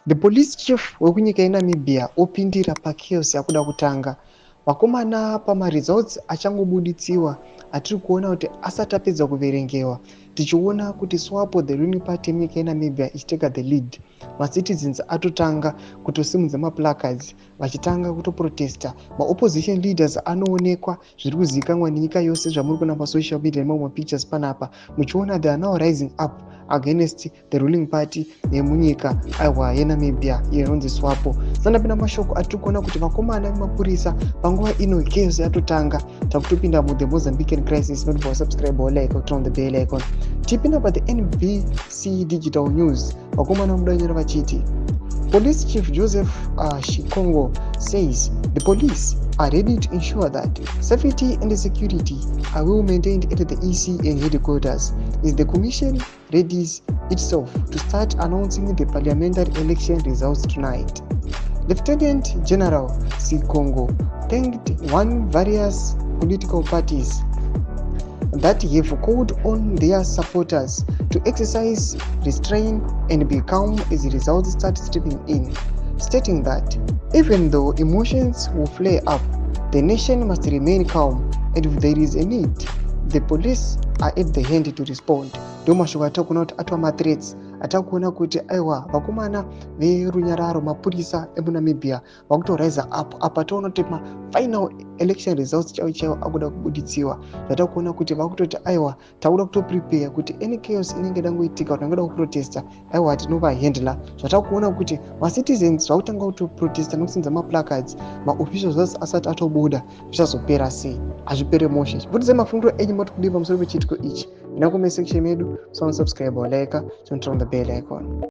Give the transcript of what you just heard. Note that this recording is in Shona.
The police chief wekunyika yeNamibia opindira pachaos yakuda kutanga. Vakomana pamaresults achangobuditsiwa atiri kuona kuti asati apedza kuverengewa tichiona kuti SWAPO the ruling party yenyika yeNamibia ichiteka the lead. Macitizens atotanga kutosimudza maplacards vachitanga kutoprotesta. Maopposition leaders anoonekwa zviri kuzivikanwa nenyika yose zvamuri kuona pasocial media nemamwe pictures panapa muchiona they are now rising up against the ruling party yemunyika yeNamibia inonzi SWAPO. Sanapinda mashoko atiri kuona kuti vakomana vemapurisa panguva ino chaos yatotanga takutopinda mu the Mozambican crisis. Not for subscribe or like or turn on the bell icon. Tipinda pa the NBC Digital News vakomana mudanyira vachiti Police Chief Joseph Shikongo says the police are ready to ensure that safety and security are well maintained at the EC and headquarters as the Commission readies itself to start announcing the parliamentary election results tonight. Lieutenant General Shikongo thanked various political parties that have called on their supporters to exercise restraint and be calm as the results start stepping in, stating that even though emotions will flare up, the nation must remain calm, and if there is a need, the police are at the hand to respond. Ndomashoko atakuona kuti atwa mathreats atakuona kuti aiwa vakomana verunyararo mapurisa emuNamibia vakutorise up apa taona kuti final election results chaiwo akuda kubuditsiwa. Zvatakuona kuti vakutoti aiwa takuda kutoprepare kuti any chaos inenge dangoitika kuti angada kuprotesta aiwa tinovahandla. Zvatakuona kuti macitizens vakutanga kutoprotesta nokusimudza maplacards maofficials ose asati atobuda zvichazopera sei hazvipere moshe. Chibvunze mafungiro enyu moti kudii pamusoro pechiitiko ichi. Ndina comment section medu, so subscribe or like, turn on the bell icon.